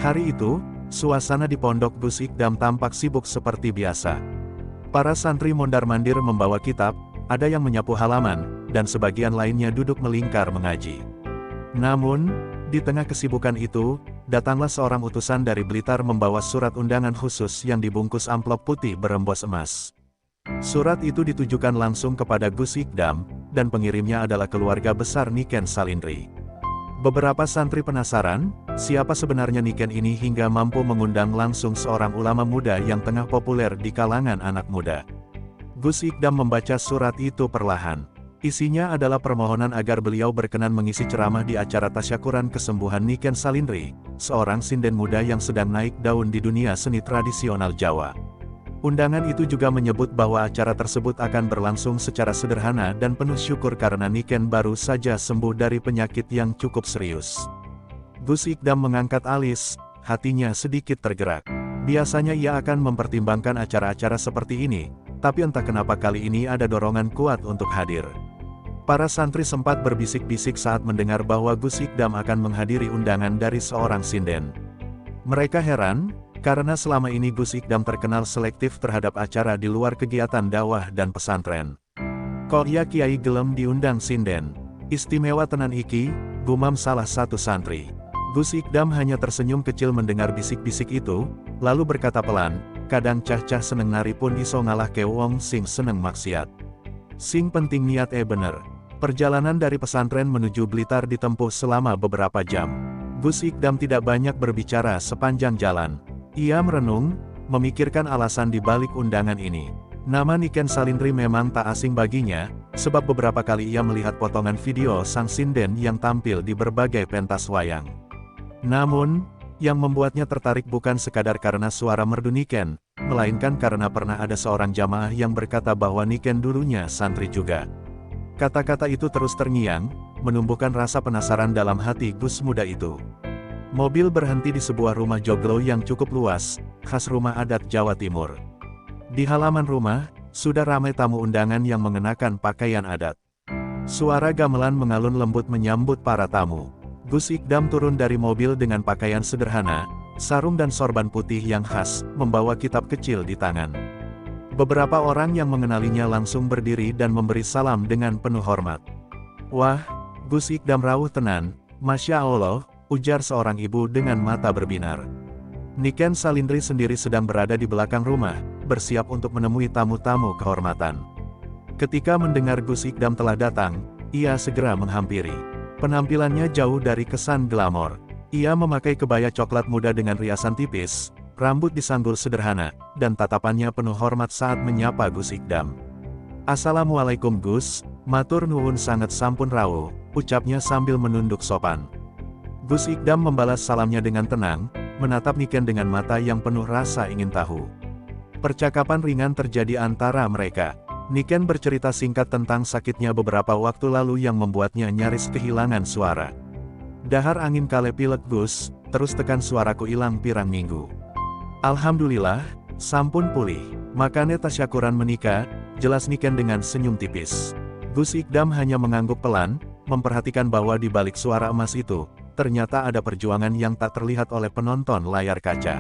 Hari itu, suasana di pondok Gus Ikdam tampak sibuk seperti biasa. Para santri mondar-mandir membawa kitab, ada yang menyapu halaman, dan sebagian lainnya duduk melingkar mengaji. Namun, di tengah kesibukan itu, datanglah seorang utusan dari Blitar membawa surat undangan khusus yang dibungkus amplop putih berembos emas. Surat itu ditujukan langsung kepada Gus Ikdam, dan pengirimnya adalah keluarga besar Niken Salindri. Beberapa santri penasaran, siapa sebenarnya Niken ini hingga mampu mengundang langsung seorang ulama muda yang tengah populer di kalangan anak muda. Gus Ikdam membaca surat itu perlahan. Isinya adalah permohonan agar beliau berkenan mengisi ceramah di acara tasyakuran kesembuhan Niken Salindri, seorang sinden muda yang sedang naik daun di dunia seni tradisional Jawa. Undangan itu juga menyebut bahwa acara tersebut akan berlangsung secara sederhana dan penuh syukur karena Niken baru saja sembuh dari penyakit yang cukup serius. Gus Ikdam mengangkat alis, hatinya sedikit tergerak. Biasanya ia akan mempertimbangkan acara-acara seperti ini, tapi entah kenapa kali ini ada dorongan kuat untuk hadir. Para santri sempat berbisik-bisik saat mendengar bahwa Gus Ikdam akan menghadiri undangan dari seorang sinden. Mereka heran, karena selama ini Gus Ikdam terkenal selektif terhadap acara di luar kegiatan dakwah dan pesantren. Kok ya Kiai gelem diundang sinden? Istimewa tenan iki, gumam salah satu santri. Gus Ikdam hanya tersenyum kecil mendengar bisik-bisik itu, lalu berkata pelan, kadang cah-cah seneng nari pun iso ngalah ke wong sing seneng maksiat. Sing penting niat bener. Perjalanan dari pesantren menuju Blitar ditempuh selama beberapa jam. Gus Ikdam tidak banyak berbicara sepanjang jalan. Ia merenung, memikirkan alasan di balik undangan ini. Nama Niken Salindri memang tak asing baginya, sebab beberapa kali ia melihat potongan video sang sinden yang tampil di berbagai pentas wayang. Namun, yang membuatnya tertarik bukan sekadar karena suara merdu Niken, melainkan karena pernah ada seorang jamaah yang berkata bahwa Niken dulunya santri juga. Kata-kata itu terus terngiang, menumbuhkan rasa penasaran dalam hati Gus muda itu. Mobil berhenti di sebuah rumah joglo yang cukup luas, khas rumah adat Jawa Timur. Di halaman rumah, sudah ramai tamu undangan yang mengenakan pakaian adat. Suara gamelan mengalun lembut menyambut para tamu. Gus Ikdam turun dari mobil dengan pakaian sederhana, sarung dan sorban putih yang khas, membawa kitab kecil di tangan. Beberapa orang yang mengenalinya langsung berdiri dan memberi salam dengan penuh hormat. Wah, Gus Ikdam rawuh tenan, Masya Allah, ujar seorang ibu dengan mata berbinar. Niken Salindri sendiri sedang berada di belakang rumah, bersiap untuk menemui tamu-tamu kehormatan. Ketika mendengar Gus Ikdam telah datang, ia segera menghampiri. Penampilannya jauh dari kesan glamor. Ia memakai kebaya coklat muda dengan riasan tipis, rambut disanggul sederhana, dan tatapannya penuh hormat saat menyapa Gus Ikdam. Assalamualaikum Gus, matur nuwun sangat sampun rawuh, ucapnya sambil menunduk sopan. Gus Ikdam membalas salamnya dengan tenang, menatap Niken dengan mata yang penuh rasa ingin tahu. Percakapan ringan terjadi antara mereka. Niken bercerita singkat tentang sakitnya beberapa waktu lalu yang membuatnya nyaris kehilangan suara. Dahar angin kale pilek Gus, terus tekan suaraku ilang pirang minggu. Alhamdulillah, sampun pulih. Makanya tasyakuran menikah, jelas Niken dengan senyum tipis. Gus Ikdam hanya mengangguk pelan, memperhatikan bahwa di balik suara emas itu, ternyata ada perjuangan yang tak terlihat oleh penonton layar kaca.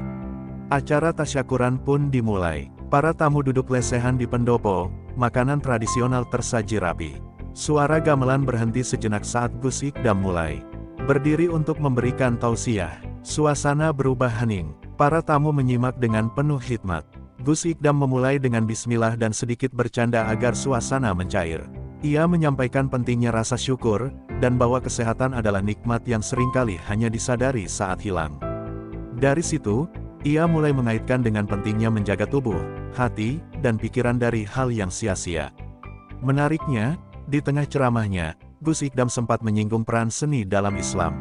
Acara tasyakuran pun dimulai. Para tamu duduk lesehan di pendopo, makanan tradisional tersaji rapi. Suara gamelan berhenti sejenak saat Gus Ikdam mulai berdiri untuk memberikan tausiah. Suasana berubah hening. Para tamu menyimak dengan penuh hikmat. Gus Ikdam memulai dengan bismillah dan sedikit bercanda agar suasana mencair. Ia menyampaikan pentingnya rasa syukur, dan bahwa kesehatan adalah nikmat yang seringkali hanya disadari saat hilang. Dari situ, ia mulai mengaitkan dengan pentingnya menjaga tubuh, hati, dan pikiran dari hal yang sia-sia. Menariknya, di tengah ceramahnya, Gus Ikdam sempat menyinggung peran seni dalam Islam.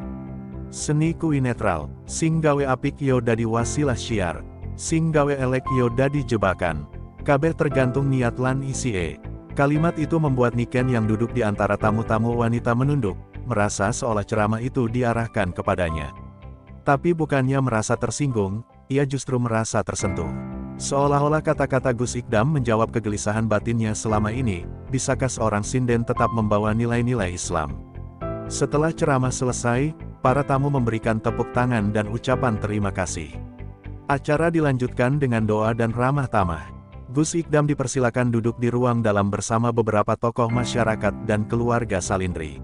Seni kui netral, sing gawe apik yo dadi wasilah syiar, sing gawe elek yo dadi jebakan. Kabeh tergantung niat lan isie. Kalimat itu membuat Niken yang duduk di antara tamu-tamu wanita menunduk, merasa seolah ceramah itu diarahkan kepadanya. Tapi bukannya merasa tersinggung, ia justru merasa tersentuh. Seolah-olah kata-kata Gus Ikdam menjawab kegelisahan batinnya selama ini, bisakah seorang sinden tetap membawa nilai-nilai Islam? Setelah ceramah selesai, para tamu memberikan tepuk tangan dan ucapan terima kasih. Acara dilanjutkan dengan doa dan ramah tamah. Gus Ikdam dipersilakan duduk di ruang dalam bersama beberapa tokoh masyarakat dan keluarga Salindri.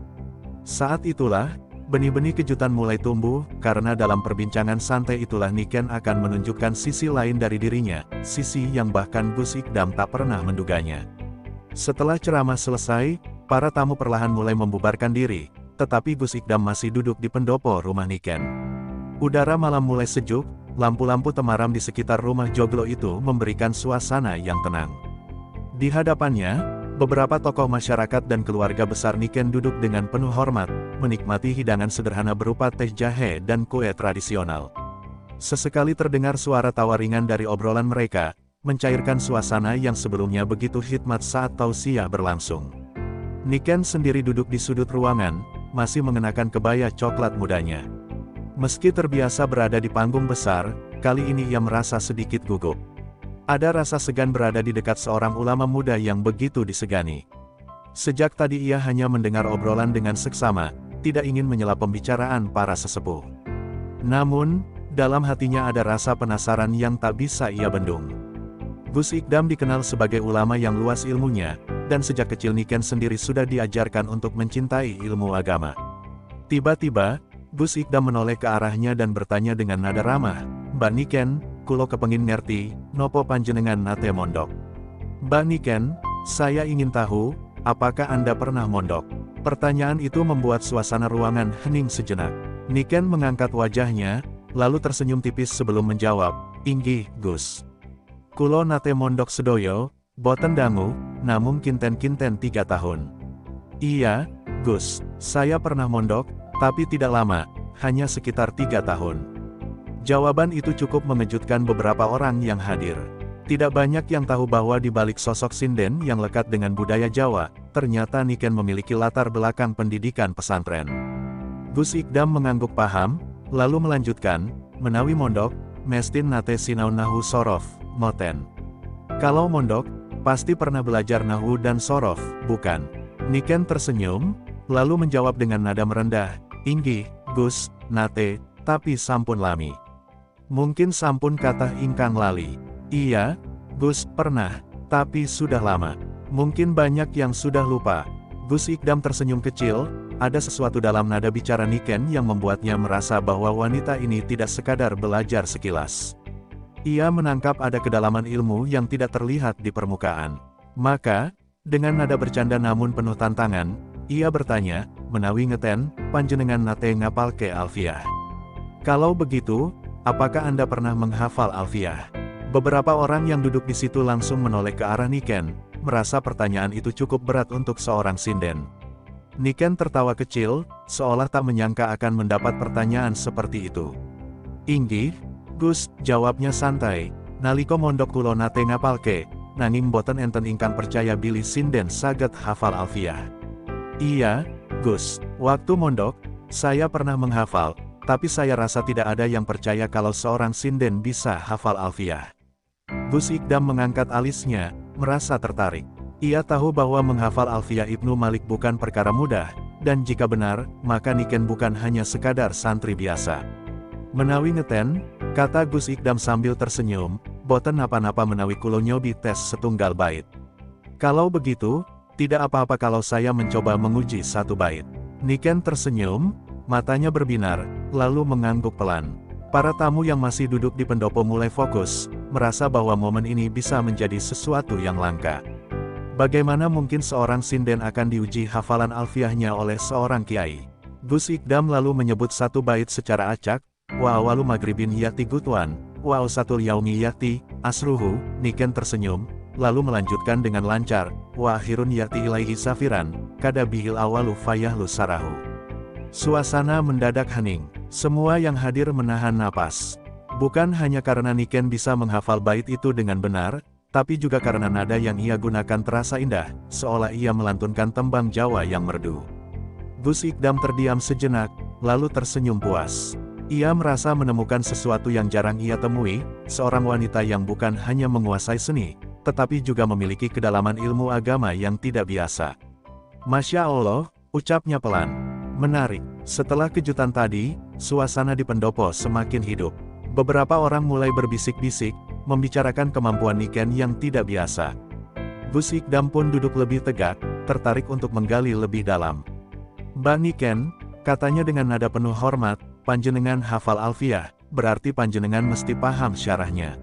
Saat itulah, benih-benih kejutan mulai tumbuh, karena dalam perbincangan santai itulah Niken akan menunjukkan sisi lain dari dirinya, sisi yang bahkan Gus Ikdam tak pernah menduganya. Setelah ceramah selesai, para tamu perlahan mulai membubarkan diri, tetapi Gus Ikdam masih duduk di pendopo rumah Niken. Udara malam mulai sejuk, lampu-lampu temaram di sekitar rumah joglo itu memberikan suasana yang tenang. Di hadapannya, beberapa tokoh masyarakat dan keluarga besar Niken duduk dengan penuh hormat, menikmati hidangan sederhana berupa teh jahe dan kue tradisional. Sesekali terdengar suara tawa ringan dari obrolan mereka, mencairkan suasana yang sebelumnya begitu khidmat saat tausiah berlangsung. Niken sendiri duduk di sudut ruangan, masih mengenakan kebaya coklat mudanya. Meski terbiasa berada di panggung besar, kali ini ia merasa sedikit gugup. Ada rasa segan berada di dekat seorang ulama muda yang begitu disegani. Sejak tadi ia hanya mendengar obrolan dengan seksama, tidak ingin menyela pembicaraan para sesepuh. Namun, dalam hatinya ada rasa penasaran yang tak bisa ia bendung. Gus Ikdam dikenal sebagai ulama yang luas ilmunya, dan sejak kecil Niken sendiri sudah diajarkan untuk mencintai ilmu agama. Tiba-tiba, Gus Ikdam menoleh ke arahnya dan bertanya dengan nada ramah, "Mbak Niken, kulo kepengin ngerti, nopo panjenengan nate mondok?" "Mbak Niken, saya ingin tahu, apakah Anda pernah mondok?" Pertanyaan itu membuat suasana ruangan hening sejenak. Niken mengangkat wajahnya, lalu tersenyum tipis sebelum menjawab, "Inggih, Gus. Kulo nate mondok sedoyo, boten dangu, namung kinten-kinten 3 tahun. "Iya, Gus, saya pernah mondok, tapi tidak lama, hanya sekitar 3 tahun. Jawaban itu cukup mengejutkan beberapa orang yang hadir. Tidak banyak yang tahu bahwa di balik sosok sinden yang lekat dengan budaya Jawa, ternyata Niken memiliki latar belakang pendidikan pesantren. Gus Ikdam mengangguk paham, lalu melanjutkan, "Menawi mondok, mestin nate sinau nahu sorof, moten. Kalau mondok, pasti pernah belajar nahu dan sorof, bukan?" Niken tersenyum, lalu menjawab dengan nada merendah, "Inggih, Gus, nate, tapi sampun lami." "Mungkin sampun kata ingkang lali." "Iya, Gus, pernah, tapi sudah lama. Mungkin banyak yang sudah lupa." Gus Ikdam tersenyum kecil, ada sesuatu dalam nada bicara Niken yang membuatnya merasa bahwa wanita ini tidak sekadar belajar sekilas. Ia menangkap ada kedalaman ilmu yang tidak terlihat di permukaan. Maka, dengan nada bercanda namun penuh tantangan, ia bertanya, "Menawi ngeten, panjenengan nate ngapalke Alfiah. Kalau begitu, apakah Anda pernah menghafal Alfiah?" Beberapa orang yang duduk di situ langsung menoleh ke arah Niken, merasa pertanyaan itu cukup berat untuk seorang sinden. Niken tertawa kecil, seolah tak menyangka akan mendapat pertanyaan seperti itu. "Inggih, Gus," jawabnya santai, "naliko mondok kulo nate ngapalke, nanging boten enten ingkang percaya bilih sinden saged hafal Alfiah." "Iya, Gus, waktu mondok, saya pernah menghafal, tapi saya rasa tidak ada yang percaya kalau seorang sinden bisa hafal Alfiah." Gus Ikdam mengangkat alisnya, merasa tertarik. Ia tahu bahwa menghafal Alfiah Ibnu Malik bukan perkara mudah, dan jika benar, maka Niken bukan hanya sekadar santri biasa. "Menawi ngeten," kata Gus Ikdam sambil tersenyum, "boten napa-napa menawi kulo nyobi tes setunggal bait. Kalau begitu, tidak apa-apa kalau saya mencoba menguji 1 bait." Niken tersenyum, matanya berbinar, lalu mengangguk pelan. Para tamu yang masih duduk di pendopo mulai fokus, merasa bahwa momen ini bisa menjadi sesuatu yang langka. Bagaimana mungkin seorang sinden akan diuji hafalan alfiahnya oleh seorang kiai? Gus Ikdam lalu menyebut 1 bait secara acak, "Wa awalu maghribin yati gutwan, wa usatul yaumi yati asruhu." Niken tersenyum, lalu melanjutkan dengan lancar, "Wa akhirun yati ilaihi safiran, kada bihil awalu fayahlu sarahu." Suasana mendadak hening. Semua yang hadir menahan napas. Bukan hanya karena Niken bisa menghafal bait itu dengan benar, tapi juga karena nada yang ia gunakan terasa indah, seolah ia melantunkan tembang Jawa yang merdu. Gus Ikdam terdiam sejenak, lalu tersenyum puas. Ia merasa menemukan sesuatu yang jarang ia temui, seorang wanita yang bukan hanya menguasai seni, tetapi juga memiliki kedalaman ilmu agama yang tidak biasa. "Masya Allah," ucapnya pelan. "Menarik." Setelah kejutan tadi, suasana di pendopo semakin hidup. Beberapa orang mulai berbisik-bisik, membicarakan kemampuan Niken yang tidak biasa. Gus Ikdam pun duduk lebih tegak, tertarik untuk menggali lebih dalam. "Mbak Niken," katanya dengan nada penuh hormat, "panjenengan hafal Alfiah, berarti panjenengan mesti paham syarahnya."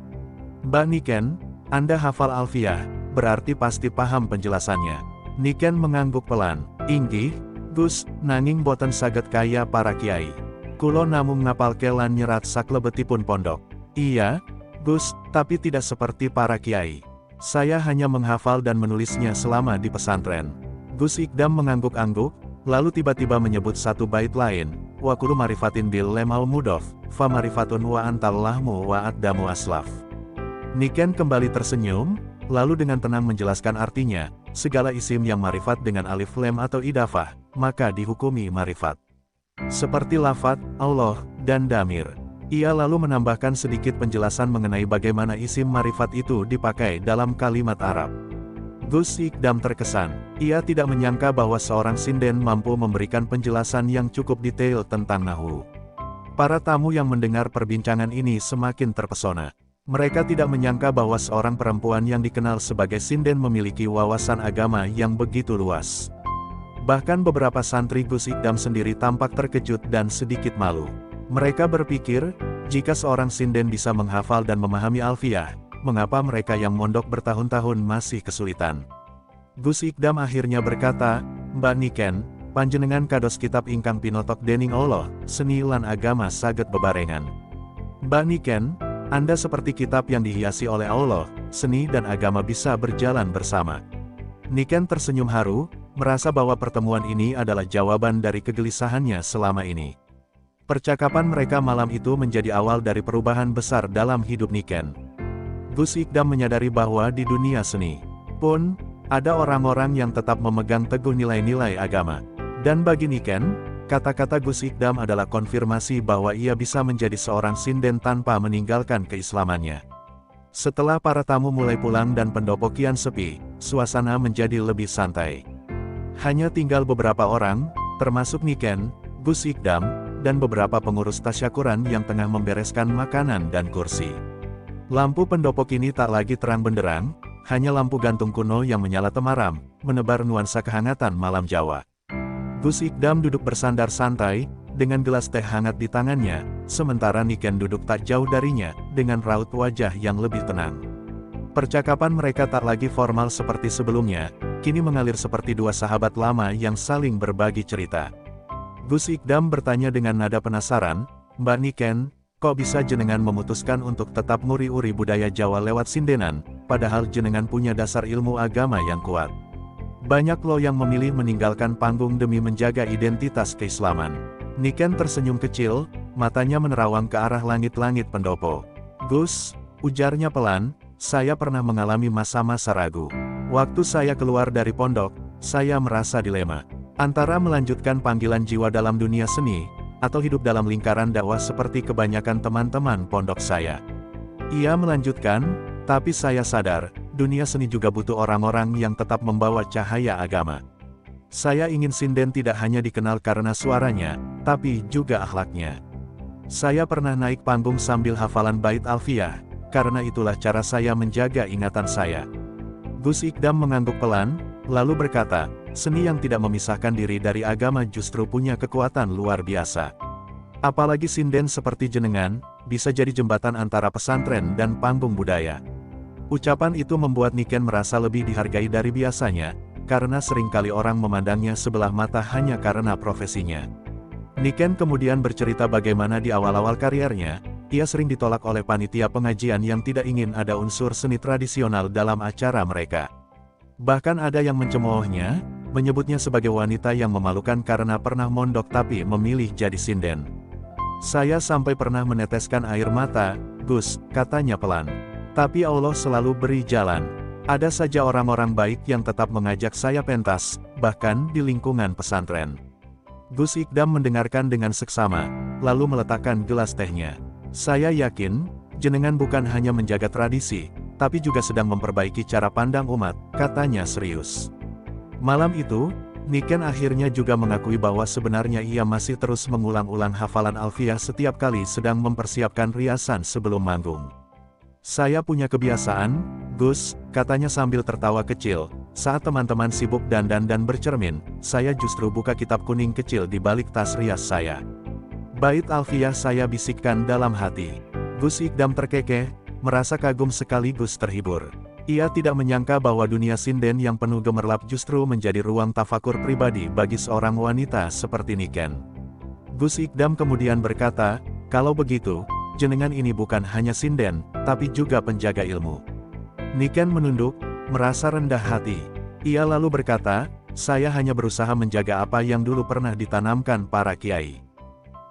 "Mbak Niken, Anda hafal Alfiah, berarti pasti paham penjelasannya." Niken mengangguk pelan. "Inggih, Gus, nanging boten saged kaya para kiai. Kulo namung ngapalke lan nyerat saklebetipun pondok." "Iya, Gus, tapi tidak seperti para kiai. Saya hanya menghafal dan menulisnya selama di pesantren." Gus Ikdam mengangguk-angguk, lalu tiba-tiba menyebut satu bait lain, "Wa kullu marifatin bil lemal mudof, fa marifatun wa antal lahmu wa addamu aslaf." Niken kembali tersenyum, lalu dengan tenang menjelaskan artinya, "Segala isim yang marifat dengan alif lem atau idafah, maka dihukumi marifat. Seperti lafat, Allah, dan damir." Ia lalu menambahkan sedikit penjelasan mengenai bagaimana isim marifat itu dipakai dalam kalimat Arab. Gus Ikdam terkesan. Ia tidak menyangka bahwa seorang sinden mampu memberikan penjelasan yang cukup detail tentang nahwu. Para tamu yang mendengar perbincangan ini semakin terpesona. Mereka tidak menyangka bahwa seorang perempuan yang dikenal sebagai sinden memiliki wawasan agama yang begitu luas. Bahkan beberapa santri Gus Ikdam sendiri tampak terkejut dan sedikit malu. Mereka berpikir, jika seorang sinden bisa menghafal dan memahami Alfiah, mengapa mereka yang mondok bertahun-tahun masih kesulitan? Gus Ikdam akhirnya berkata, "Mbak Niken, panjenengan kados kitab ingkang pinotok dening Allah, seni lan agama saged bebarengan." "Mbak Niken, Anda seperti kitab yang dihiasi oleh Allah, seni dan agama bisa berjalan bersama." Niken tersenyum haru, merasa bahwa pertemuan ini adalah jawaban dari kegelisahannya selama ini. Percakapan mereka malam itu menjadi awal dari perubahan besar dalam hidup Niken. Gus Ikdam menyadari bahwa di dunia seni pun, ada orang-orang yang tetap memegang teguh nilai-nilai agama. Dan bagi Niken, kata-kata Gus Ikdam adalah konfirmasi bahwa ia bisa menjadi seorang sinden tanpa meninggalkan keislamannya. Setelah para tamu mulai pulang dan pendopo kian sepi, suasana menjadi lebih santai. Hanya tinggal beberapa orang, termasuk Niken, Gus Ikdam, dan beberapa pengurus tasyakuran yang tengah membereskan makanan dan kursi. Lampu pendopo kini tak lagi terang benderang, hanya lampu gantung kuno yang menyala temaram, menebar nuansa kehangatan malam Jawa. Gus Ikdam duduk bersandar santai, dengan gelas teh hangat di tangannya, sementara Niken duduk tak jauh darinya, dengan raut wajah yang lebih tenang. Percakapan mereka tak lagi formal seperti sebelumnya, kini mengalir seperti dua sahabat lama yang saling berbagi cerita. Gus Ikdam bertanya dengan nada penasaran, "Mbak Niken, kok bisa jenengan memutuskan untuk tetap nguri-uri budaya Jawa lewat sindenan, padahal jenengan punya dasar ilmu agama yang kuat? Banyak loh yang memilih meninggalkan panggung demi menjaga identitas keislaman." Niken tersenyum kecil, matanya menerawang ke arah langit-langit pendopo. "Gus," ujarnya pelan, "saya pernah mengalami masa-masa ragu. Waktu saya keluar dari pondok, saya merasa dilema. Antara melanjutkan panggilan jiwa dalam dunia seni, atau hidup dalam lingkaran dakwah seperti kebanyakan teman-teman pondok saya. Ia melanjutkan, tapi saya sadar, dunia seni juga butuh orang-orang yang tetap membawa cahaya agama. Saya ingin sinden tidak hanya dikenal karena suaranya, tapi juga akhlaknya. Saya pernah naik panggung sambil hafalan bait Alfiah, karena itulah cara saya menjaga ingatan saya." Gus Ikdam mengangguk pelan, lalu berkata, "Seni yang tidak memisahkan diri dari agama justru punya kekuatan luar biasa. Apalagi sinden seperti jenengan, bisa jadi jembatan antara pesantren dan panggung budaya." Ucapan itu membuat Niken merasa lebih dihargai dari biasanya, karena seringkali orang memandangnya sebelah mata hanya karena profesinya. Niken kemudian bercerita bagaimana di awal-awal kariernya, ia sering ditolak oleh panitia pengajian yang tidak ingin ada unsur seni tradisional dalam acara mereka. Bahkan ada yang mencemoohnya, menyebutnya sebagai wanita yang memalukan karena pernah mondok tapi memilih jadi sinden. "Saya sampai pernah meneteskan air mata, Gus," katanya pelan. "Tapi Allah selalu beri jalan. Ada saja orang-orang baik yang tetap mengajak saya pentas, bahkan di lingkungan pesantren." Gus Ikdam mendengarkan dengan seksama, lalu meletakkan gelas tehnya. "Saya yakin, jenengan bukan hanya menjaga tradisi, tapi juga sedang memperbaiki cara pandang umat," katanya serius. Malam itu, Niken akhirnya juga mengakui bahwa sebenarnya ia masih terus mengulang-ulang hafalan alfiah setiap kali sedang mempersiapkan riasan sebelum manggung. "Saya punya kebiasaan, Gus," katanya sambil tertawa kecil, "saat teman-teman sibuk dandan dan bercermin, saya justru buka kitab kuning kecil di balik tas rias saya. Bait alfiah saya bisikkan dalam hati." Gus Ikdam terkekeh, merasa kagum sekaligus terhibur. Ia tidak menyangka bahwa dunia sinden yang penuh gemerlap justru menjadi ruang tafakur pribadi bagi seorang wanita seperti Niken. Gus Ikdam kemudian berkata, "Kalau begitu, jenengan ini bukan hanya sinden, tapi juga penjaga ilmu." Niken menunduk, merasa rendah hati. Ia lalu berkata, "Saya hanya berusaha menjaga apa yang dulu pernah ditanamkan para kiai.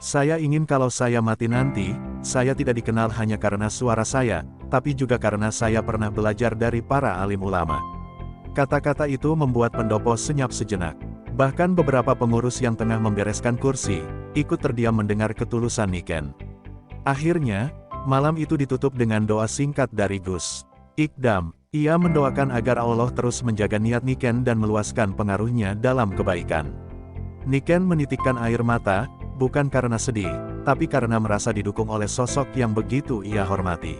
Saya ingin kalau saya mati nanti, saya tidak dikenal hanya karena suara saya, tapi juga karena saya pernah belajar dari para alim ulama." Kata-kata itu membuat pendopo senyap sejenak. Bahkan beberapa pengurus yang tengah membereskan kursi, ikut terdiam mendengar ketulusan Niken. Akhirnya, malam itu ditutup dengan doa singkat dari Gus Ikdam. Ia mendoakan agar Allah terus menjaga niat Niken dan meluaskan pengaruhnya dalam kebaikan. Niken menitikkan air mata, bukan karena sedih, tapi karena merasa didukung oleh sosok yang begitu ia hormati.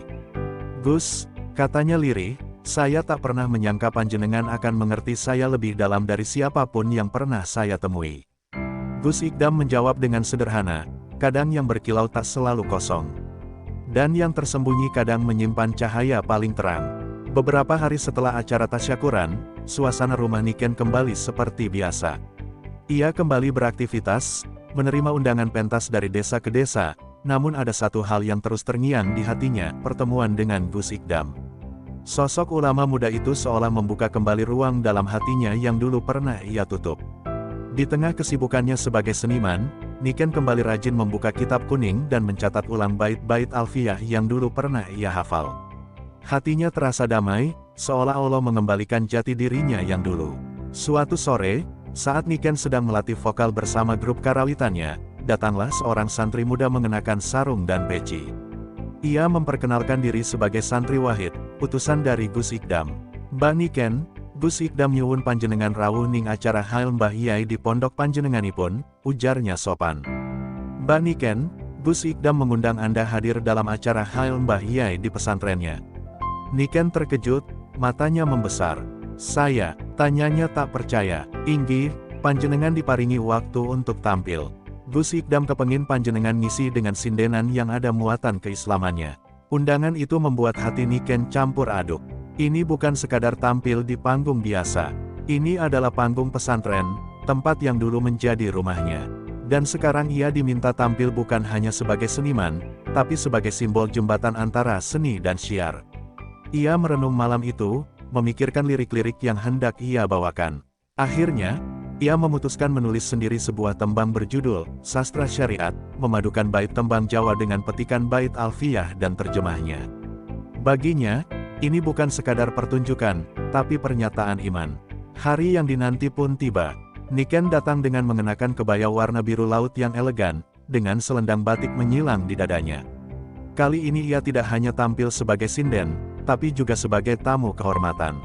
"Gus," katanya lirih, "saya tak pernah menyangka panjenengan akan mengerti saya lebih dalam dari siapapun yang pernah saya temui." Gus Ikdam menjawab dengan sederhana, "Kadang yang berkilau tak selalu kosong. Dan yang tersembunyi kadang menyimpan cahaya paling terang." Beberapa hari setelah acara tasyakuran, suasana rumah Niken kembali seperti biasa. Ia kembali beraktivitas, menerima undangan pentas dari desa ke desa, namun ada satu hal yang terus terngiang di hatinya, pertemuan dengan Gus Ikdam. Sosok ulama muda itu seolah membuka kembali ruang dalam hatinya yang dulu pernah ia tutup. Di tengah kesibukannya sebagai seniman, Niken kembali rajin membuka kitab kuning dan mencatat ulang bait-bait alfiah yang dulu pernah ia hafal. Hatinya terasa damai, seolah Allah mengembalikan jati dirinya yang dulu. Suatu sore, saat Niken sedang melatih vokal bersama grup karawitannya, datanglah seorang santri muda mengenakan sarung dan peci. Ia memperkenalkan diri sebagai santri Wahid, utusan dari Gus Ikdam. "Mbah Niken, Gus Ikdam nyuwun panjenengan rawuh ning acara hail Mbah Yai di pondok panjenenganipun," ujarnya sopan. "Mbah Niken, Gus Ikdam mengundang Anda hadir dalam acara hail Mbah Yai di pesantrennya." Niken terkejut, matanya membesar. "Saya," tanyanya tak percaya, "inggih, panjenengan diparingi waktu untuk tampil. Gus Ikdam kepengin panjenengan ngisi dengan sindenan yang ada muatan keislamannya." Undangan itu membuat hati Niken campur aduk. Ini bukan sekadar tampil di panggung biasa. Ini adalah panggung pesantren, tempat yang dulu menjadi rumahnya. Dan sekarang ia diminta tampil bukan hanya sebagai seniman, tapi sebagai simbol jembatan antara seni dan syiar. Ia merenung malam itu, memikirkan lirik-lirik yang hendak ia bawakan. Akhirnya, ia memutuskan menulis sendiri sebuah tembang berjudul Sastra Syariat, memadukan bait tembang Jawa dengan petikan bait alfiah dan terjemahnya. Baginya, ini bukan sekadar pertunjukan, tapi pernyataan iman. Hari yang dinanti pun tiba. Niken datang dengan mengenakan kebaya warna biru laut yang elegan, dengan selendang batik menyilang di dadanya. Kali ini ia tidak hanya tampil sebagai sinden, tapi juga sebagai tamu kehormatan.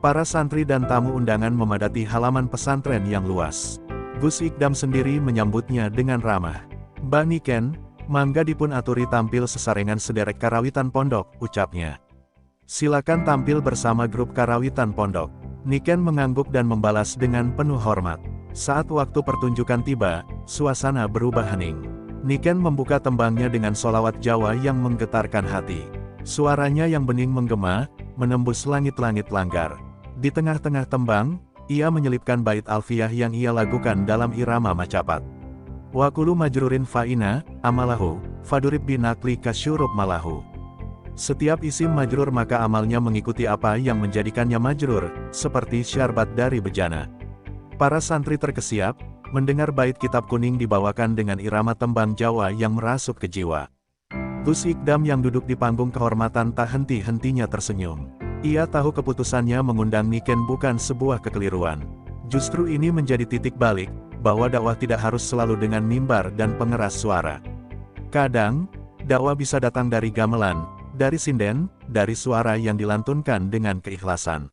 Para santri dan tamu undangan memadati halaman pesantren yang luas. Gus Ikdam sendiri menyambutnya dengan ramah. "Mbah Niken, mangga dipun aturi tampil sesarengan sederek karawitan pondok," ucapnya. "Silakan tampil bersama grup karawitan pondok." Niken mengangguk dan membalas dengan penuh hormat. Saat waktu pertunjukan tiba, suasana berubah hening. Niken membuka tembangnya dengan solawat Jawa yang menggetarkan hati. Suaranya yang bening menggema, menembus langit-langit langgar. Di tengah-tengah tembang, ia menyelipkan bait alfiah yang ia lagukan dalam irama macapat. "Wa kullu majrurin fa'ina, amalahu, fadurib binakli kasyurub malahu." Setiap isim majrur maka amalnya mengikuti apa yang menjadikannya majrur, seperti syarbat dari bejana. Para santri terkesiap, mendengar bait kitab kuning dibawakan dengan irama tembang Jawa yang merasuk ke jiwa. Gus Ikdam yang duduk di panggung kehormatan tak henti-hentinya tersenyum. Ia tahu keputusannya mengundang Niken bukan sebuah kekeliruan. Justru ini menjadi titik balik, bahwa dakwah tidak harus selalu dengan mimbar dan pengeras suara. Kadang, dakwah bisa datang dari gamelan, dari sinden, dari suara yang dilantunkan dengan keikhlasan.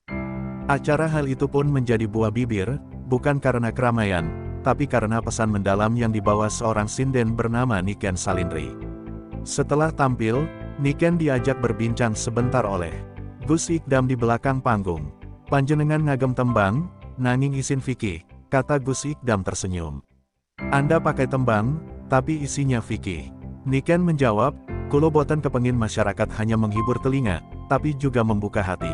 Acara hal itu pun menjadi buah bibir, bukan karena keramaian, tapi karena pesan mendalam yang dibawa seorang sinden bernama Niken Salindri. Setelah tampil, Niken diajak berbincang sebentar oleh Gus Ikdam di belakang panggung. "Panjenengan ngagem tembang, nanging isin fikih," kata Gus Ikdam tersenyum. "Anda pakai tembang, tapi isinya fikih." Niken menjawab, "Kulo boten kepengin masyarakat hanya menghibur telinga, tapi juga membuka hati.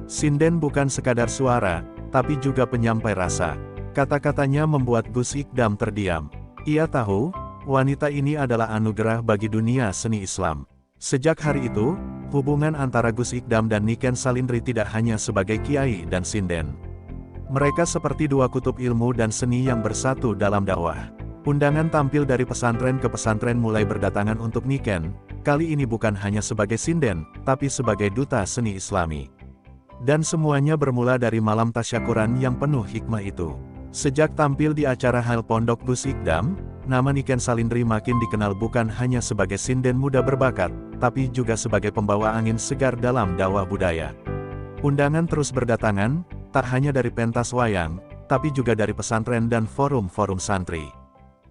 Sinden bukan sekadar suara, tapi juga penyampai rasa." Kata-katanya membuat Gus Ikdam terdiam. Ia tahu, wanita ini adalah anugerah bagi dunia seni Islam. Sejak hari itu, hubungan antara Gus Ikdam dan Niken Salindri tidak hanya sebagai kiai dan sinden. Mereka seperti dua kutub ilmu dan seni yang bersatu dalam dakwah. Undangan tampil dari pesantren ke pesantren mulai berdatangan untuk Niken, kali ini bukan hanya sebagai sinden, tapi sebagai duta seni Islami. Dan semuanya bermula dari malam tasyakuran yang penuh hikmah itu. Sejak tampil di acara Hal Pondok Gus Ikdam, nama Niken Salindri makin dikenal bukan hanya sebagai sinden muda berbakat, tapi juga sebagai pembawa angin segar dalam dakwah budaya. Undangan terus berdatangan, tak hanya dari pentas wayang, tapi juga dari pesantren dan forum-forum santri.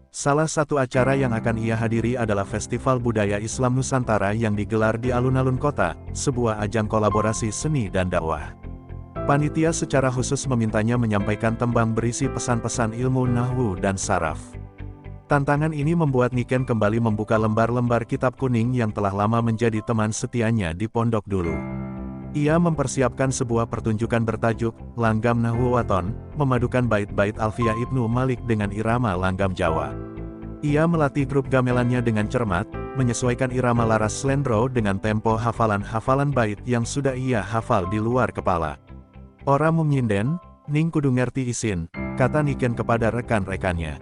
Salah satu acara yang akan ia hadiri adalah Festival Budaya Islam Nusantara yang digelar di alun-alun kota, sebuah ajang kolaborasi seni dan dakwah. Panitia secara khusus memintanya menyampaikan tembang berisi pesan-pesan ilmu nahwu dan saraf. Tantangan ini membuat Niken kembali membuka lembar-lembar kitab kuning yang telah lama menjadi teman setianya di pondok dulu. Ia mempersiapkan sebuah pertunjukan bertajuk Langgam Nahwu Waton, memadukan bait-bait Alfiyah Ibnu Malik dengan irama langgam Jawa. Ia melatih grup gamelannya dengan cermat, menyesuaikan irama laras slendro dengan tempo hafalan-hafalan bait yang sudah ia hafal di luar kepala. "Ora mung nyinden, ning kudu ngerti isin," kata Niken kepada rekan-rekannya.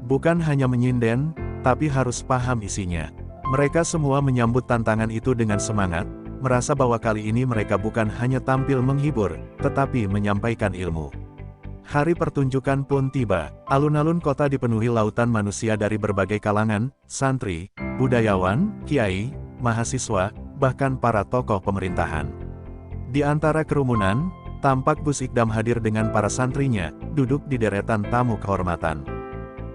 Bukan hanya menyinden, tapi harus paham isinya. Mereka semua menyambut tantangan itu dengan semangat, merasa bahwa kali ini mereka bukan hanya tampil menghibur, tetapi menyampaikan ilmu. Hari pertunjukan pun tiba. Alun-alun kota dipenuhi lautan manusia dari berbagai kalangan, santri, budayawan, kiai, mahasiswa, bahkan para tokoh pemerintahan. Di antara kerumunan, tampak Gus Ikdam hadir dengan para santrinya, duduk di deretan tamu kehormatan.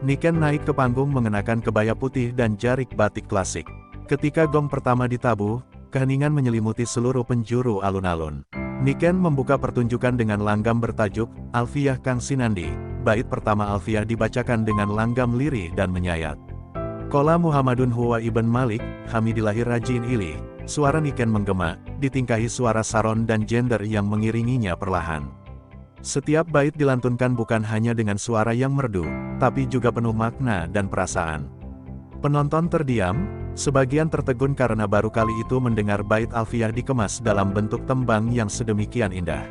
Niken naik ke panggung mengenakan kebaya putih dan jarik batik klasik. Ketika gong pertama ditabuh, keheningan menyelimuti seluruh penjuru alun-alun. Niken membuka pertunjukan dengan langgam bertajuk Alfiyah Kang Sinandi. Bait pertama Alfiyah dibacakan dengan langgam lirih dan menyayat. "Kola Muhammadun huwa ibn Malik, hamidillahir rajin ilih." Suara Niken menggema, ditingkahi suara saron dan gender yang mengiringinya perlahan. Setiap bait dilantunkan bukan hanya dengan suara yang merdu, tapi juga penuh makna dan perasaan. Penonton terdiam, sebagian tertegun karena baru kali itu mendengar bait Alfiyah dikemas dalam bentuk tembang yang sedemikian indah.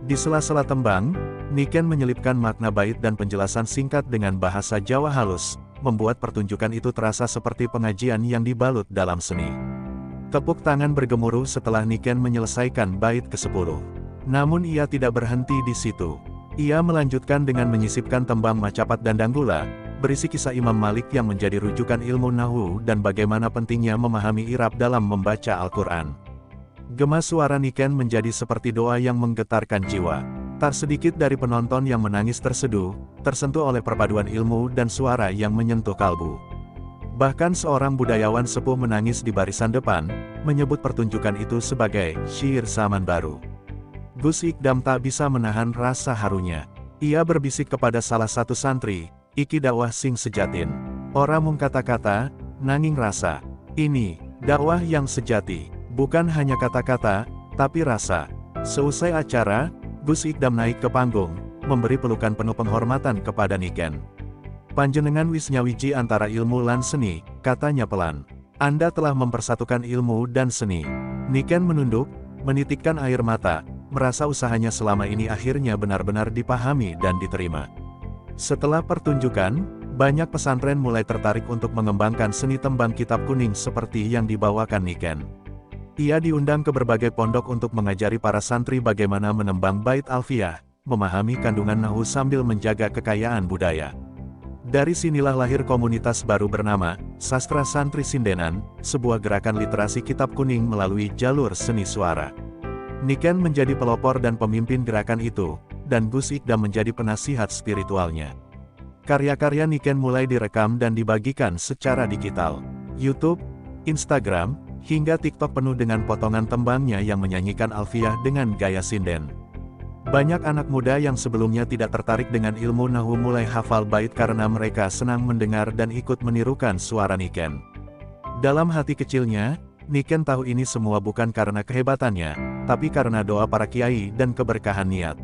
Di sela-sela tembang, Niken menyelipkan makna bait dan penjelasan singkat dengan bahasa Jawa halus, membuat pertunjukan itu terasa seperti pengajian yang dibalut dalam seni. Tepuk tangan bergemuruh setelah Niken menyelesaikan bait ke-10. Namun ia tidak berhenti di situ. Ia melanjutkan dengan menyisipkan tembang Macapat dan Danggula, berisi kisah Imam Malik yang menjadi rujukan ilmu nahwu dan bagaimana pentingnya memahami irab dalam membaca Al-Quran. Gema suara Niken menjadi seperti doa yang menggetarkan jiwa. Tak sedikit dari penonton yang menangis terseduh, tersentuh oleh perpaduan ilmu dan suara yang menyentuh kalbu. Bahkan seorang budayawan sepuh menangis di barisan depan, menyebut pertunjukan itu sebagai syair zaman baru. Gus Ikdam tak bisa menahan rasa harunya. Ia berbisik kepada salah satu santri, "Iki dakwah sing sejatin. Ora mung kata-kata, nanging rasa. Ini, dakwah yang sejati. Bukan hanya kata-kata, tapi rasa." Seusai acara, Gus Ikdam naik ke panggung, memberi pelukan penuh penghormatan kepada Niken. "Panjenengan wis nyawiji antara ilmu lan seni," katanya pelan. "Anda telah mempersatukan ilmu dan seni." Niken menunduk, menitikkan air mata, merasa usahanya selama ini akhirnya benar-benar dipahami dan diterima. Setelah pertunjukan, banyak pesantren mulai tertarik untuk mengembangkan seni tembang kitab kuning seperti yang dibawakan Niken. Ia diundang ke berbagai pondok untuk mengajari para santri bagaimana menembang bait Alfiyah, memahami kandungan nahwu sambil menjaga kekayaan budaya. Dari sinilah lahir komunitas baru bernama Sastra Santri Sindenan, sebuah gerakan literasi kitab kuning melalui jalur seni suara. Niken menjadi pelopor dan pemimpin gerakan itu, dan Gus Ikdam menjadi penasihat spiritualnya. Karya-karya Niken mulai direkam dan dibagikan secara digital. YouTube, Instagram, hingga TikTok penuh dengan potongan tembangnya yang menyanyikan Alfiah dengan gaya sinden. Banyak anak muda yang sebelumnya tidak tertarik dengan ilmu Nahwu mulai hafal bait karena mereka senang mendengar dan ikut menirukan suara Niken. Dalam hati kecilnya, Niken tahu ini semua bukan karena kehebatannya, tapi karena doa para kiai dan keberkahan niat.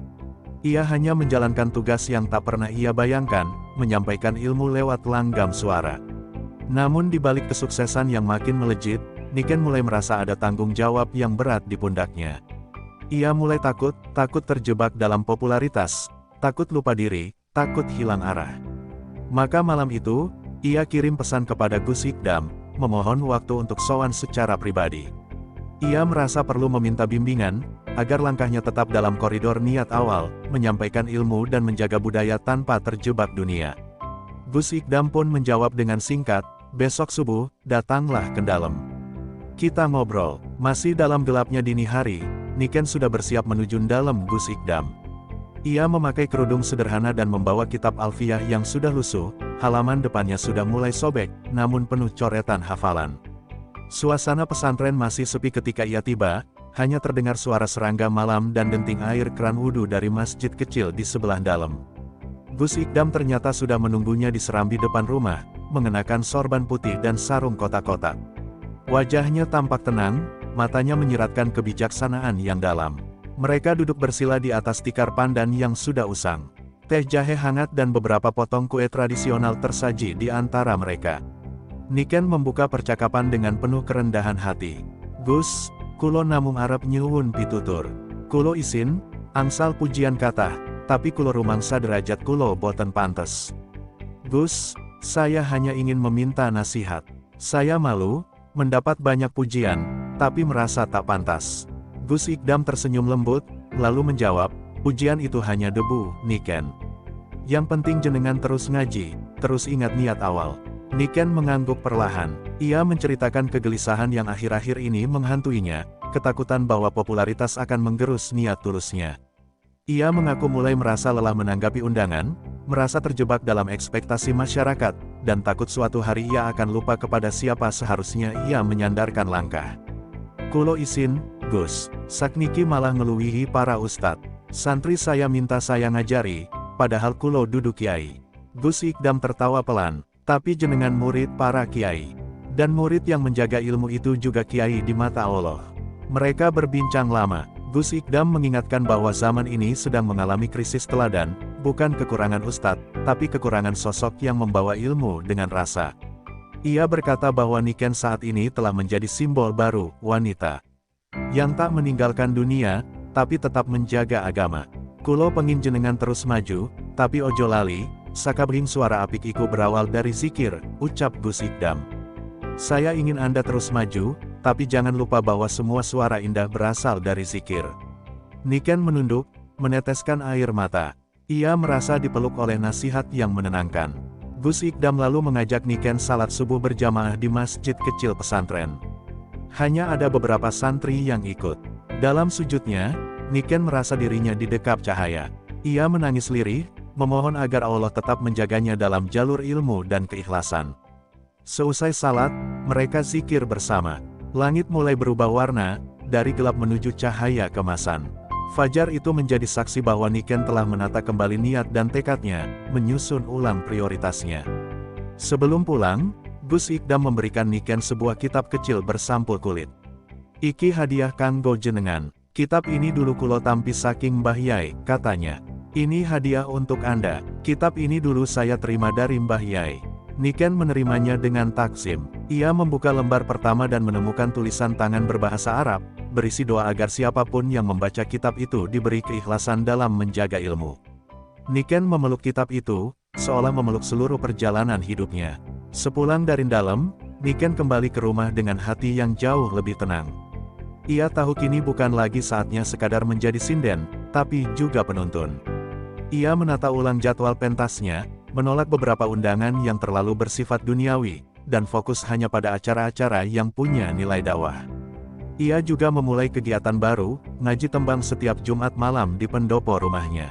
Ia hanya menjalankan tugas yang tak pernah ia bayangkan, menyampaikan ilmu lewat langgam suara. Namun di balik kesuksesan yang makin melejit, Niken mulai merasa ada tanggung jawab yang berat di pundaknya. Ia mulai takut terjebak dalam popularitas, takut lupa diri, takut hilang arah. Maka malam itu, ia kirim pesan kepada Gus Ikdam, memohon waktu untuk sowan secara pribadi. Ia merasa perlu meminta bimbingan, agar langkahnya tetap dalam koridor niat awal, menyampaikan ilmu dan menjaga budaya tanpa terjebak dunia. Gus Ikdam pun menjawab dengan singkat, besok subuh, datanglah ke dalam. Kita ngobrol. Masih dalam gelapnya dini hari, Niken sudah bersiap menuju dalam Gus Ikdam. Ia memakai kerudung sederhana dan membawa kitab Alfiah yang sudah lusuh, halaman depannya sudah mulai sobek, namun penuh coretan hafalan. Suasana pesantren masih sepi ketika ia tiba, hanya terdengar suara serangga malam dan denting air keran wudhu dari masjid kecil di sebelah dalam. Gus Ikdam ternyata sudah menunggunya di serambi depan rumah, mengenakan sorban putih dan sarung kotak-kotak. Wajahnya tampak tenang, matanya menyiratkan kebijaksanaan yang dalam. Mereka duduk bersila di atas tikar pandan yang sudah usang. Teh jahe hangat dan beberapa potong kue tradisional tersaji di antara mereka. Niken membuka percakapan dengan penuh kerendahan hati. Gus, kulo namung arep nyuwun pitutur. Kulo isin, angsal pujian kathah, tapi kulo rumangsa derajat kulo boten pantes. Gus, saya hanya ingin meminta nasihat. Saya malu, mendapat banyak pujian, tapi merasa tak pantas. Gus Ikdam tersenyum lembut, lalu menjawab, pujian itu hanya debu, Niken. Yang penting jenengan terus ngaji, terus ingat niat awal. Niken mengangguk perlahan. Ia menceritakan kegelisahan yang akhir-akhir ini menghantuinya, ketakutan bahwa popularitas akan menggerus niat tulusnya. Ia mengaku mulai merasa lelah menanggapi undangan, merasa terjebak dalam ekspektasi masyarakat, dan takut suatu hari ia akan lupa kepada siapa seharusnya ia menyandarkan langkah. Kulo isin, Gus, sakniki malah ngeluwihi para ustad. Santri saya minta saya ngajari, padahal kulo duduk kiai. Gus Ikdam tertawa pelan. Tapi jenengan murid para kiai. Dan murid yang menjaga ilmu itu juga kiai di mata Allah. Mereka berbincang lama. Gus Ikdam mengingatkan bahwa zaman ini sedang mengalami krisis teladan, bukan kekurangan ustadz, tapi kekurangan sosok yang membawa ilmu dengan rasa. Ia berkata bahwa Niken saat ini telah menjadi simbol baru, wanita. Yang tak meninggalkan dunia, tapi tetap menjaga agama. Kulo pengin jenengan terus maju, tapi ojo lali. Sakabring suara apik iku berawal dari zikir, ucap Gus Ikdam. Saya ingin Anda terus maju, tapi jangan lupa bahwa semua suara indah berasal dari zikir. Niken menunduk, meneteskan air mata. Ia merasa dipeluk oleh nasihat yang menenangkan. Gus Ikdam lalu mengajak Niken salat subuh berjamaah di masjid kecil pesantren. Hanya ada beberapa santri yang ikut. Dalam sujudnya, Niken merasa dirinya didekap cahaya. Ia menangis lirih, memohon agar Allah tetap menjaganya dalam jalur ilmu dan keikhlasan. Seusai salat, mereka zikir bersama. Langit mulai berubah warna, dari gelap menuju cahaya kemasan. Fajar itu menjadi saksi bahwa Niken telah menata kembali niat dan tekadnya, menyusun ulang prioritasnya. Sebelum pulang, Gus Ikdam memberikan Niken sebuah kitab kecil bersampul kulit. Iki hadiah kanggo jenengan. Kitab ini dulu kulo tampi saking Mbah Yai, katanya. Ini hadiah untuk Anda. Kitab ini dulu saya terima dari Mbah Yai. Niken menerimanya dengan takzim. Ia membuka lembar pertama dan menemukan tulisan tangan berbahasa Arab, berisi doa agar siapapun yang membaca kitab itu diberi keikhlasan dalam menjaga ilmu. Niken memeluk kitab itu, seolah memeluk seluruh perjalanan hidupnya. Sepulang dari dalam, Niken kembali ke rumah dengan hati yang jauh lebih tenang. Ia tahu kini bukan lagi saatnya sekadar menjadi sinden, tapi juga penuntun. Ia menata ulang jadwal pentasnya, menolak beberapa undangan yang terlalu bersifat duniawi, dan fokus hanya pada acara-acara yang punya nilai dakwah. Ia juga memulai kegiatan baru, ngaji tembang setiap Jumat malam di pendopo rumahnya.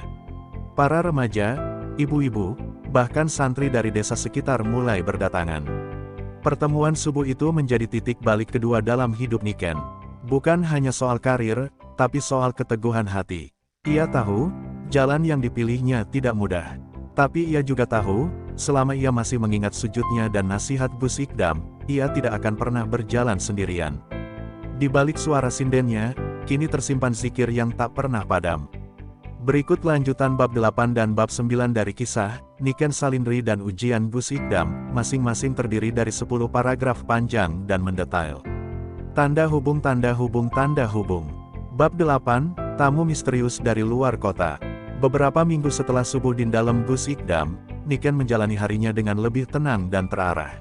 Para remaja, ibu-ibu, bahkan santri dari desa sekitar mulai berdatangan. Pertemuan subuh itu menjadi titik balik kedua dalam hidup Niken. Bukan hanya soal karir, tapi soal keteguhan hati. Ia tahu, jalan yang dipilihnya tidak mudah. Tapi ia juga tahu, selama ia masih mengingat sujudnya dan nasihat Gus Ikdam, ia tidak akan pernah berjalan sendirian. Di balik suara sindennya, kini tersimpan zikir yang tak pernah padam. Berikut lanjutan bab 8 dan bab 9 dari kisah, Niken Salindri dan ujian Gus Ikdam, masing-masing terdiri dari 10 paragraf panjang dan mendetail. Tanda hubung tanda hubung tanda hubung. Bab 8, tamu misterius dari luar kota. Beberapa minggu setelah subuh di dalam Gus Ikdam, Niken menjalani harinya dengan lebih tenang dan terarah.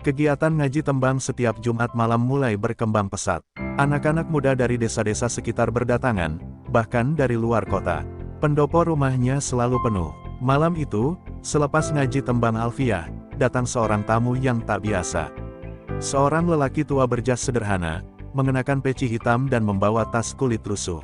Kegiatan ngaji tembang setiap Jumat malam mulai berkembang pesat. Anak-anak muda dari desa-desa sekitar berdatangan, bahkan dari luar kota. Pendopo rumahnya selalu penuh. Malam itu, selepas ngaji tembang Alfiah, datang seorang tamu yang tak biasa. Seorang lelaki tua berjas sederhana, mengenakan peci hitam dan membawa tas kulit lusuh.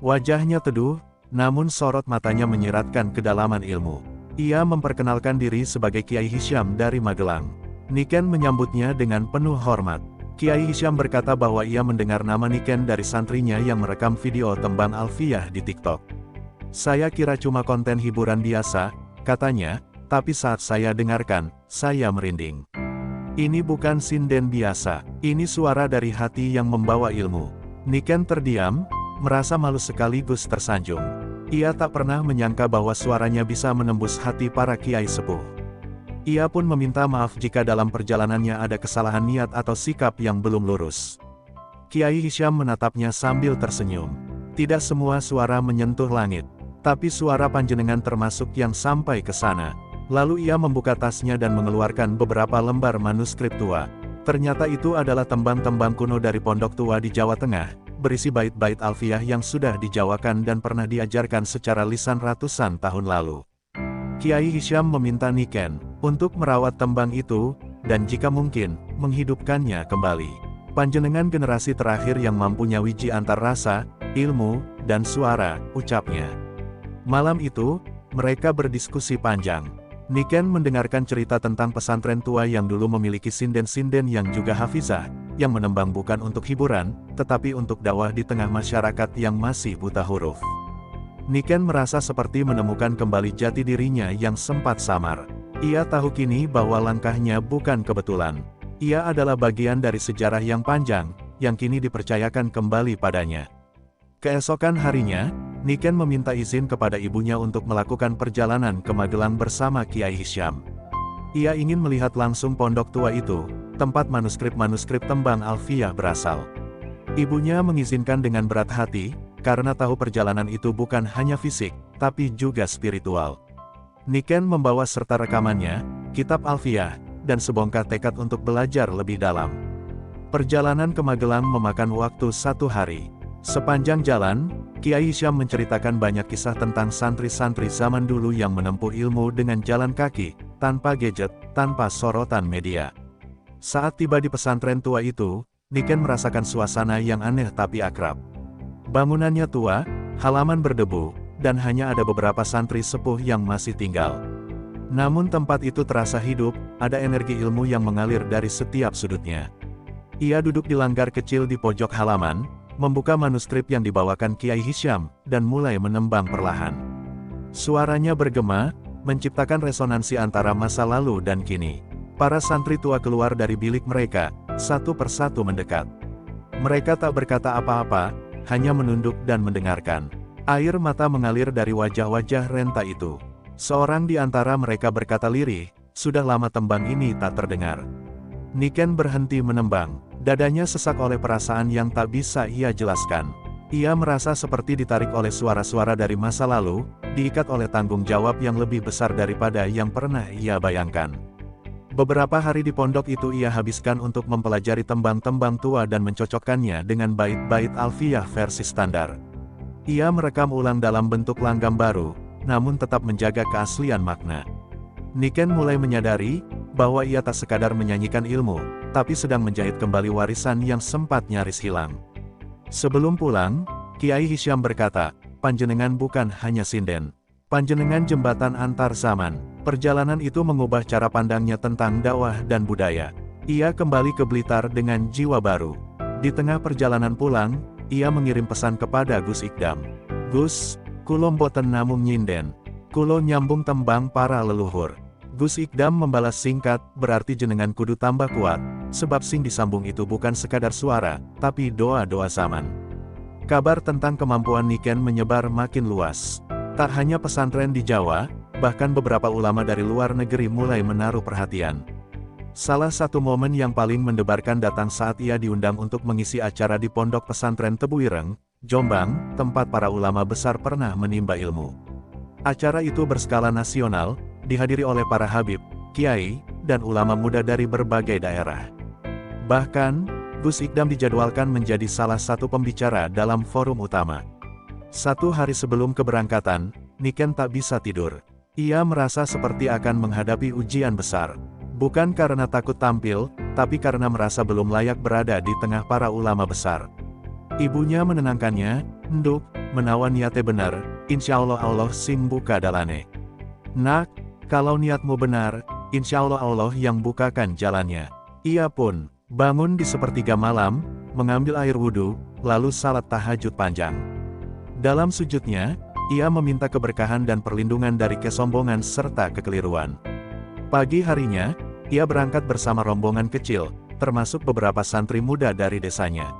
Wajahnya teduh, namun sorot matanya menyiratkan kedalaman ilmu. Ia memperkenalkan diri sebagai Kiai Hisyam dari Magelang. Niken menyambutnya dengan penuh hormat. Kiai Hisyam berkata bahwa ia mendengar nama Niken dari santrinya yang merekam video tembang Alfiah di TikTok. Saya kira cuma konten hiburan biasa, katanya, tapi saat saya dengarkan, saya merinding. Ini bukan sinden biasa, ini suara dari hati yang membawa ilmu. Niken terdiam, merasa malu sekaligus tersanjung. Ia tak pernah menyangka bahwa suaranya bisa menembus hati para kiai sepuh. Ia pun meminta maaf jika dalam perjalanannya ada kesalahan niat atau sikap yang belum lurus. Kiai Hisyam menatapnya sambil tersenyum. Tidak semua suara menyentuh langit, tapi suara panjenengan termasuk yang sampai ke sana. Lalu ia membuka tasnya dan mengeluarkan beberapa lembar manuskrip tua. Ternyata itu adalah tembang-tembang kuno dari pondok tua di Jawa Tengah, berisi bait-bait Alfiah yang sudah dijawakan dan pernah diajarkan secara lisan ratusan tahun lalu. Kiai Hisyam meminta Niken untuk merawat tembang itu, dan jika mungkin, menghidupkannya kembali. Panjenengan generasi terakhir yang mampu nyawiji antar rasa, ilmu, dan suara, ucapnya. Malam itu, mereka berdiskusi panjang. Niken mendengarkan cerita tentang pesantren tua yang dulu memiliki sinden-sinden yang juga hafizah, yang menembang bukan untuk hiburan, tetapi untuk dakwah di tengah masyarakat yang masih buta huruf. Niken merasa seperti menemukan kembali jati dirinya yang sempat samar. Ia tahu kini bahwa langkahnya bukan kebetulan. Ia adalah bagian dari sejarah yang panjang, yang kini dipercayakan kembali padanya. Keesokan harinya, Niken meminta izin kepada ibunya untuk melakukan perjalanan ke Magelang bersama Kiai Hisyam. Ia ingin melihat langsung pondok tua itu, tempat manuskrip-manuskrip tembang Alfiah berasal. Ibunya mengizinkan dengan berat hati, karena tahu perjalanan itu bukan hanya fisik, tapi juga spiritual. Niken membawa serta rekamannya, kitab Alfiah, dan sebongkah tekad untuk belajar lebih dalam. Perjalanan ke Magelang memakan waktu 1 hari. Sepanjang jalan, Kiai Hisyam menceritakan banyak kisah tentang santri-santri zaman dulu yang menempuh ilmu dengan jalan kaki, tanpa gadget, tanpa sorotan media. Saat tiba di pesantren tua itu, Niken merasakan suasana yang aneh tapi akrab. Bangunannya tua, halaman berdebu, dan hanya ada beberapa santri sepuh yang masih tinggal. Namun tempat itu terasa hidup, ada energi ilmu yang mengalir dari setiap sudutnya. Ia duduk di langgar kecil di pojok halaman, membuka manuskrip yang dibawakan Kiai Hisyam, dan mulai menembang perlahan. Suaranya bergema, menciptakan resonansi antara masa lalu dan kini. Para santri tua keluar dari bilik mereka, satu persatu mendekat. Mereka tak berkata apa-apa, hanya menunduk dan mendengarkan. Air mata mengalir dari wajah-wajah renta itu. Seorang di antara mereka berkata lirih, sudah lama tembang ini tak terdengar. Niken berhenti menembang, dadanya sesak oleh perasaan yang tak bisa ia jelaskan. Ia merasa seperti ditarik oleh suara-suara dari masa lalu, diikat oleh tanggung jawab yang lebih besar daripada yang pernah ia bayangkan. Beberapa hari di pondok itu ia habiskan untuk mempelajari tembang-tembang tua dan mencocokkannya dengan bait-bait Alfiah versi standar. Ia merekam ulang dalam bentuk langgam baru, namun tetap menjaga keaslian makna. Niken mulai menyadari bahwa ia tak sekadar menyanyikan ilmu, tapi sedang menjahit kembali warisan yang sempat nyaris hilang. Sebelum pulang, Kiai Hisyam berkata, "Panjenengan bukan hanya sinden. Panjenengan jembatan antar zaman. Perjalanan itu mengubah cara pandangnya tentang dakwah dan budaya. Ia kembali ke Blitar dengan jiwa baru. Di tengah perjalanan pulang, ia mengirim pesan kepada Gus Ikdam. Gus, kulo mboten namung nyinden. Kulo nyambung tembang para leluhur. Gus Ikdam membalas singkat, berarti jenengan kudu tambah kuat, sebab sing disambung itu bukan sekadar suara, tapi doa-doa zaman. Kabar tentang kemampuan Niken menyebar makin luas. Tak hanya pesantren di Jawa, bahkan beberapa ulama dari luar negeri mulai menaruh perhatian. Salah satu momen yang paling mendebarkan datang saat ia diundang untuk mengisi acara di Pondok Pesantren Tebu Ireng, Jombang, tempat para ulama besar pernah menimba ilmu. Acara itu berskala nasional, dihadiri oleh para habib, kiai, dan ulama muda dari berbagai daerah. Bahkan, Gus Ikdam dijadwalkan menjadi salah satu pembicara dalam forum utama. 1 hari sebelum keberangkatan, Niken tak bisa tidur. Ia merasa seperti akan menghadapi ujian besar. Bukan karena takut tampil, tapi karena merasa belum layak berada di tengah para ulama besar. Ibunya menenangkannya, "Nduk, menawa niate bener, insya Allah sing buka dalane. Nak, kalau niatmu benar, insya Allah yang bukakan jalannya." Ia pun bangun di sepertiga malam, mengambil air wudhu, lalu salat tahajud panjang. Dalam sujudnya, ia meminta keberkahan dan perlindungan dari kesombongan serta kekeliruan. Pagi harinya, ia berangkat bersama rombongan kecil, termasuk beberapa santri muda dari desanya.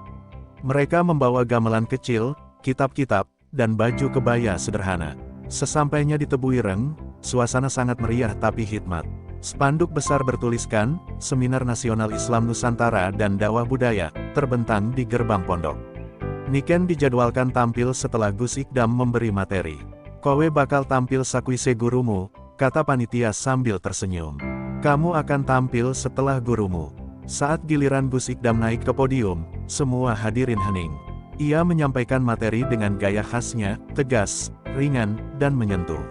Mereka membawa gamelan kecil, kitab-kitab, dan baju kebaya sederhana. Sesampainya di Tebu Ireng, suasana sangat meriah tapi hikmat. Spanduk besar bertuliskan, Seminar Nasional Islam Nusantara dan Dakwah Budaya, terbentang di gerbang pondok. Niken dijadwalkan tampil setelah Gus Ikdam memberi materi. "Kowe bakal tampil sakwise gurumu," kata panitia sambil tersenyum. "Kamu akan tampil setelah gurumu." Saat giliran Gus Ikdam naik ke podium, semua hadirin hening. Ia menyampaikan materi dengan gaya khasnya, tegas, ringan, dan menyentuh.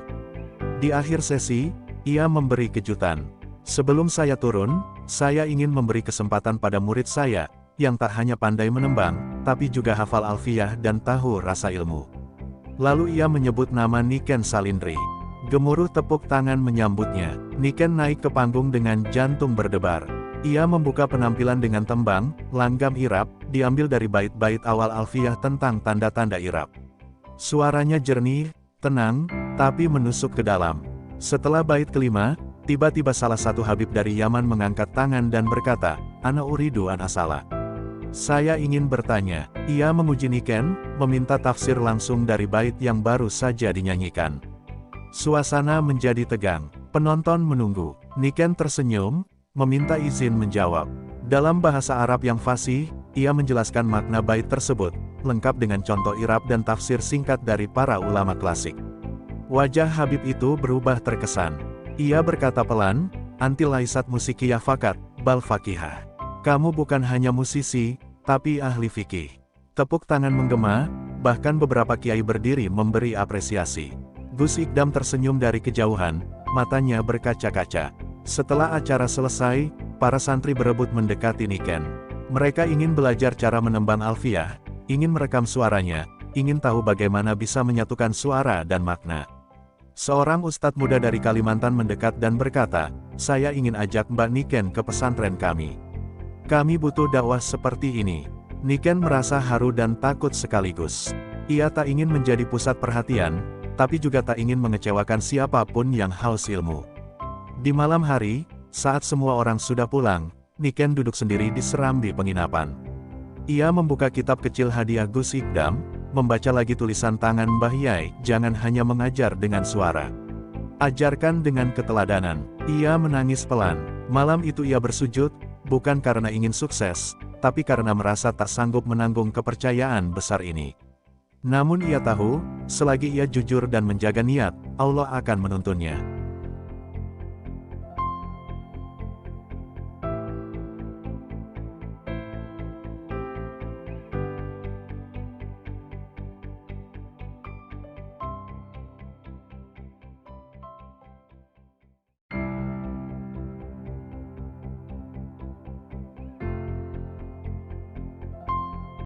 Di akhir sesi, ia memberi kejutan. "Sebelum saya turun, saya ingin memberi kesempatan pada murid saya, yang tak hanya pandai menembang, tapi juga hafal alfiyah dan tahu rasa ilmu." Lalu ia menyebut nama Niken Salindri. Gemuruh tepuk tangan menyambutnya. Niken naik ke panggung dengan jantung berdebar. Ia membuka penampilan dengan tembang, Langgam Irab, diambil dari bait-bait awal alfiyah tentang tanda-tanda irab. Suaranya jernih, tenang, tapi menusuk ke dalam. Setelah bait kelima, tiba-tiba salah satu habib dari Yaman mengangkat tangan dan berkata, "Ana uridu an asala." "Saya ingin bertanya." Ia menguji Niken, meminta tafsir langsung dari bait yang baru saja dinyanyikan. Suasana menjadi tegang. Penonton menunggu. Niken tersenyum, meminta izin menjawab. Dalam bahasa Arab yang fasih, ia menjelaskan makna bait tersebut, lengkap dengan contoh irab dan tafsir singkat dari para ulama klasik. Wajah Habib itu berubah terkesan. Ia berkata pelan, "Anti laisat musikiyah fakat, bal fakihah." "Kamu bukan hanya musisi, tapi ahli fikih." Tepuk tangan menggema, bahkan beberapa kiai berdiri memberi apresiasi. Gus Ikdam tersenyum dari kejauhan, matanya berkaca-kaca. Setelah acara selesai, para santri berebut mendekati Niken. Mereka ingin belajar cara menembang alfiyah, ingin merekam suaranya, ingin tahu bagaimana bisa menyatukan suara dan makna. Seorang ustadz muda dari Kalimantan mendekat dan berkata, "Saya ingin ajak Mbak Niken ke pesantren kami. Kami butuh dakwah seperti ini." Niken merasa haru dan takut sekaligus. Ia tak ingin menjadi pusat perhatian, tapi juga tak ingin mengecewakan siapapun yang haus ilmu. Di malam hari, saat semua orang sudah pulang, Niken duduk sendiri di serambi penginapan. Ia membuka kitab kecil hadiah Gus Ikdam, membaca lagi tulisan tangan Mbah Yai, "Jangan hanya mengajar dengan suara. Ajarkan dengan keteladanan." Ia menangis pelan. Malam itu ia bersujud, bukan karena ingin sukses, tapi karena merasa tak sanggup menanggung kepercayaan besar ini. Namun ia tahu, selagi ia jujur dan menjaga niat, Allah akan menuntunnya.